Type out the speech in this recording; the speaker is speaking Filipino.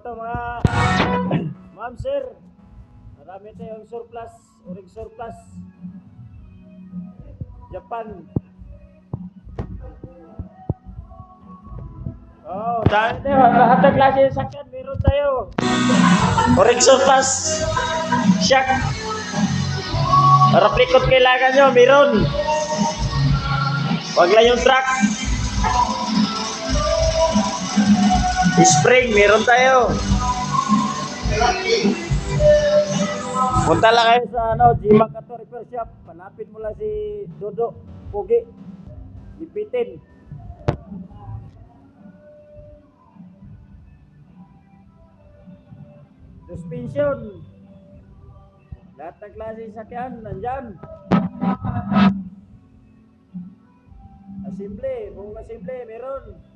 ito mga ma'am sir. Marami tayong surplus, uring surplus. Japan. Oh, dahil tayo, lahat ng klase ng sakyan, meron tayo. Uring surplus. Shock. Replicot kailangan nyo, meron. Wag lang yung truck. Spring, meron tayo. Punta lang kayo sa G-Mac Auto Repair Shop. Hanapin mo lang si Dodo Pugi. Lipitin. Suspension. Lahat ng klase sakyan nandyan. Assembly, buong assembly meron.